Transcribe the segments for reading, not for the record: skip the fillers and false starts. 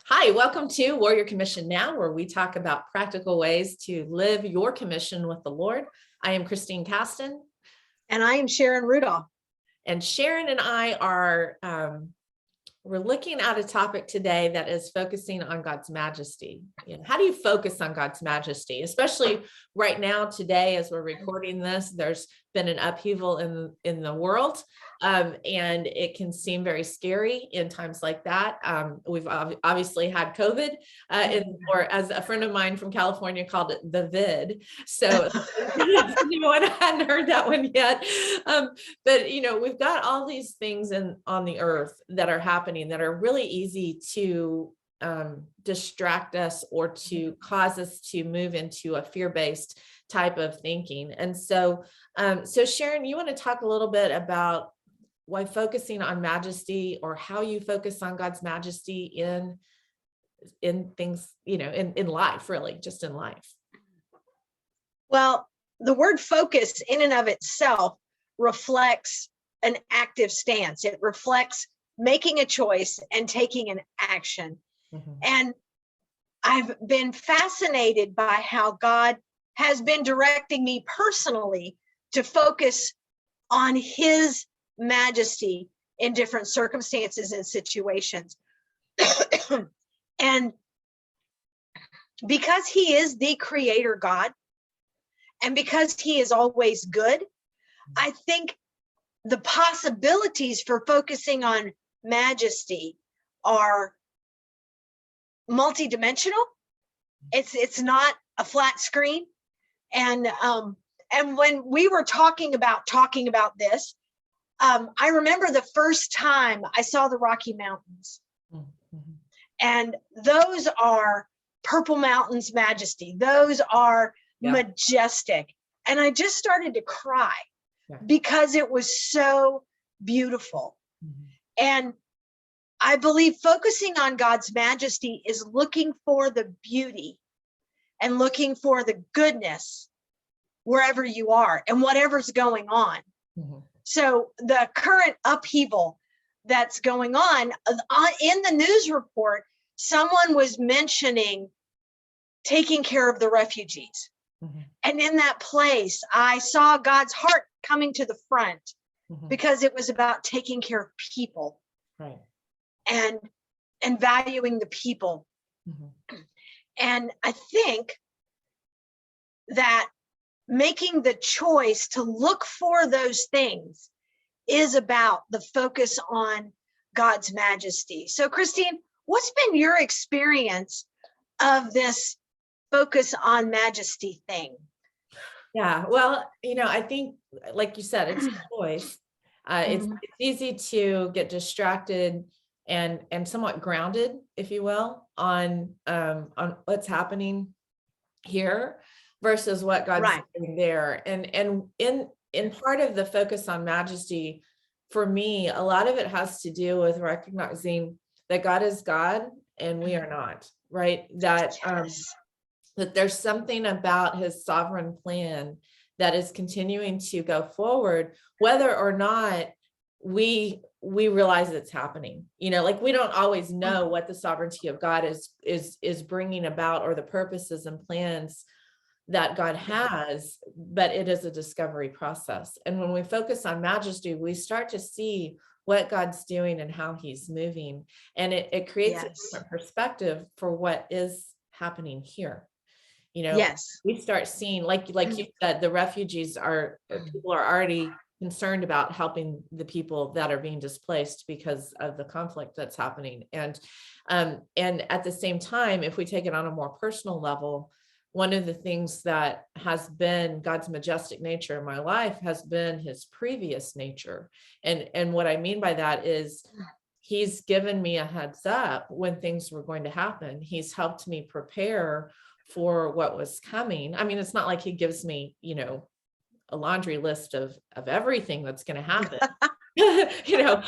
Hi, welcome to Warrior Commission Now, where we talk about practical ways to live your commission with the Lord. I am Christine Caston. And I am Sharon Rudolph. And Sharon and I are we're looking at a topic today that is focusing on God's majesty. How do you focus on God's majesty? Especially right now, today, as we're recording this, there's been an upheaval in the world, and it can seem very scary in times like that. We've obviously had COVID, or as a friend of mine from California called it, the vid. So if anyone hadn't heard that one yet, but we've got all these things on the earth that are happening that are really easy to distract us or to cause us to move into a fear-based type of thinking. And so Sharon, you want to talk a little bit about why focusing on majesty, or how you focus on God's majesty in things, in life, really, just in life. Well, the word focus in and of itself reflects an active stance. It reflects making a choice and taking an action. Mm-hmm. And I've been fascinated by how God has been directing me personally to focus on his majesty in different circumstances and situations. And because he is the creator God, and because he is always good, I think the possibilities for focusing on majesty are multidimensional. It's not a flat screen. And when we were talking about this, I remember the first time I saw the Rocky Mountains. Mm-hmm. And those are Purple Mountain's majesty. Those are majestic. And I just started to cry because it was so beautiful. Mm-hmm. And I believe focusing on God's majesty is looking for the beauty and looking for the goodness wherever you are and whatever's going on. Mm-hmm. So the current upheaval that's going on in the news report, someone was mentioning taking care of the refugees. Mm-hmm. And in that place, I saw God's heart coming to the front, mm-hmm. because it was about taking care of people, right, and valuing the people. Mm-hmm. And I think that making the choice to look for those things is about the focus on God's majesty. So, Christine, what's been your experience of this focus on majesty thing? Yeah, well, I think, like you said, it's a choice. It's easy to get distracted and somewhat grounded, if you will, on what's happening here versus what God's doing there. And in part of the focus on majesty, for me, a lot of it has to do with recognizing that God is God and we are not, right? That that there's something about his sovereign plan that is continuing to go forward, whether or not we realize it's happening. Like, we don't always know what the sovereignty of God is bringing about, or the purposes and plans that God has, but it is a discovery process. And when we focus on majesty, we start to see what God's doing and how he's moving. And it creates a different perspective for what is happening here. We start seeing, like you said, the refugees people are already concerned about helping the people that are being displaced because of the conflict that's happening. And at the same time, if we take it on a more personal level, one of the things that has been God's majestic nature in my life has been his previous nature. And what I mean by that is he's given me a heads up when things were going to happen. He's helped me prepare for what was coming. I mean, it's not like he gives me, a laundry list of everything that's going to happen.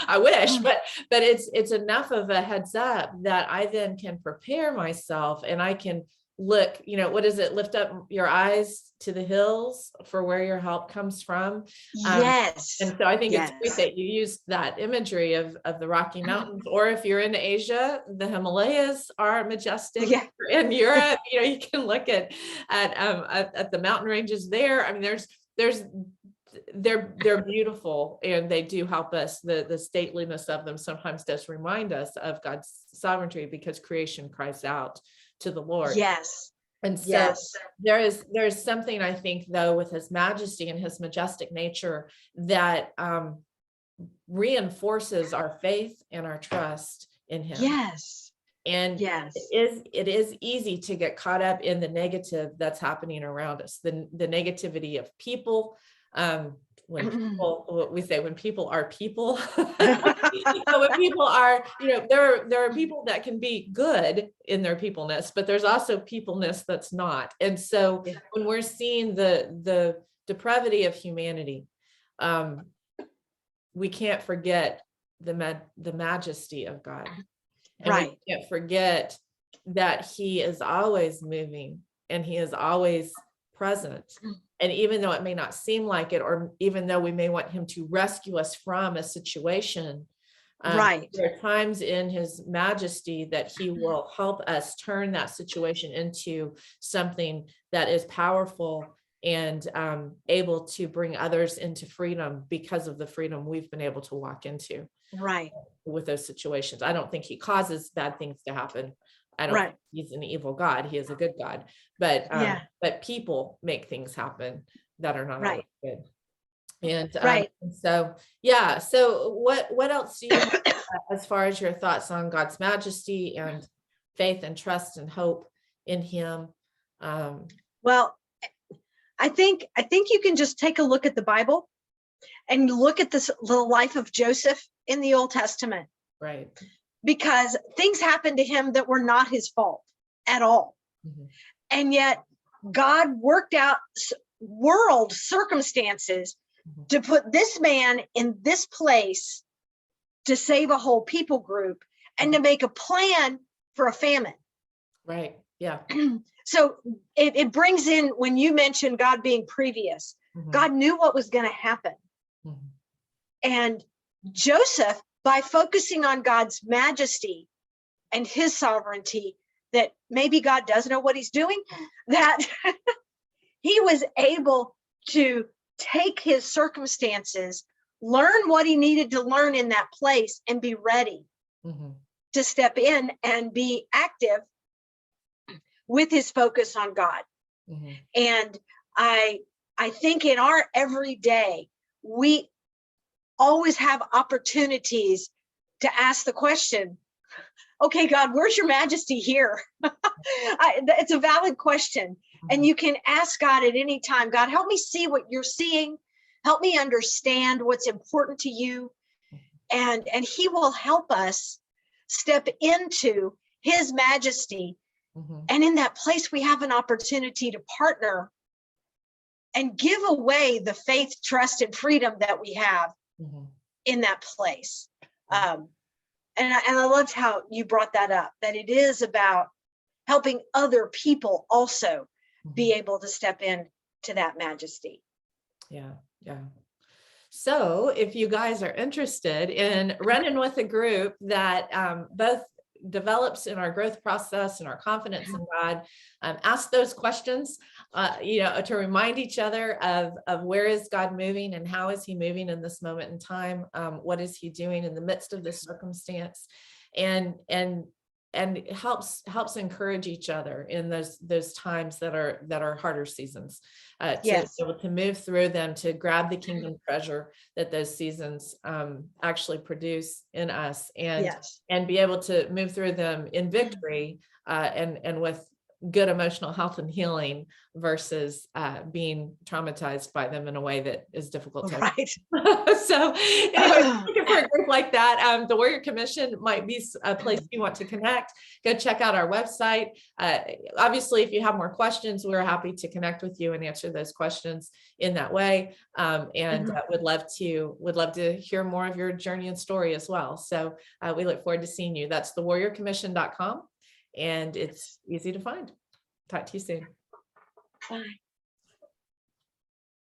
I wish, but it's enough of a heads up that I then can prepare myself, and I can look, what is it? Lift up your eyes to the hills for where your help comes from. Yes. And so I think it's Yes. great that you used that imagery of the Rocky Mountains, or if you're in Asia, the Himalayas are majestic. Yeah. In Europe, you can look at the mountain ranges there. I mean, they're beautiful, and they do help us. The stateliness of them sometimes does remind us of God's sovereignty, because creation cries out to the Lord. Yes. And so Yes. there's something, I think, though, with his majesty and his majestic nature that reinforces our faith and our trust in him. Yes. And yes. it is easy to get caught up in the negative that's happening around us, the negativity of people. When people, what we say, when people are people, when people are, there are people that can be good in their peopleness, but there's also peopleness that's not. And so when we're seeing the depravity of humanity, we can't forget the majesty of God. And right. we can't forget that he is always moving, and he is always present. And even though it may not seem like it, or even though we may want him to rescue us from a situation, right. there are times in his majesty that he will help us turn that situation into something that is powerful and able to bring others into freedom, because of the freedom we've been able to walk into. Right. With those situations. I don't think he causes bad things to happen. I don't think he's an evil God. He is a good God. But people make things happen that are not always good. And so what else do you have as far as your thoughts on God's majesty and faith and trust and hope in him? Well, I think you can just take a look at the Bible and look at the life of Joseph in the Old Testament. Right. Because things happened to him that were not his fault at all. Mm-hmm. And yet God worked out world circumstances to put this man in this place to save a whole people group and to make a plan for a famine. Right. Yeah. So it brings in, when you mentioned God being previous, God knew what was going to happen. And Joseph, by focusing on God's majesty and his sovereignty, that maybe God does know what he's doing, that he was able to take his circumstances, learn what he needed to learn in that place, and be ready to step in and be active with his focus on God. And I think in our everyday, we always have opportunities to ask the question, okay, God, where's your majesty here? It's a valid question. And you can ask God at any time, God, help me see what you're seeing. Help me understand what's important to you. And he will help us step into his majesty. And in that place, we have an opportunity to partner and give away the faith, trust, and freedom that we have in that place. And I loved how you brought that up, that it is about helping other people also be able to step in to that majesty. Yeah. So if you guys are interested in running with a group that both develops in our growth process and our confidence in God, ask those questions, to remind each other of where is God moving and how is he moving in this moment in time? What is he doing in the midst of this circumstance? And helps encourage each other in those times that are harder seasons, to be able to move through them, to grab the kingdom treasure that those seasons actually produce in us, and be able to move through them in victory, and with good emotional health and healing, versus being traumatized by them in a way that is difficult to So anyway, looking for a group like that, the Warrior Commission might be a place you want to connect. Go check out our website. Obviously, if you have more questions, we're happy to connect with you and answer those questions in that way. And would love to hear more of your journey and story as well. So we look forward to seeing you. That's thewarriorcommission.com. And it's easy to find. Talk to you soon. Bye.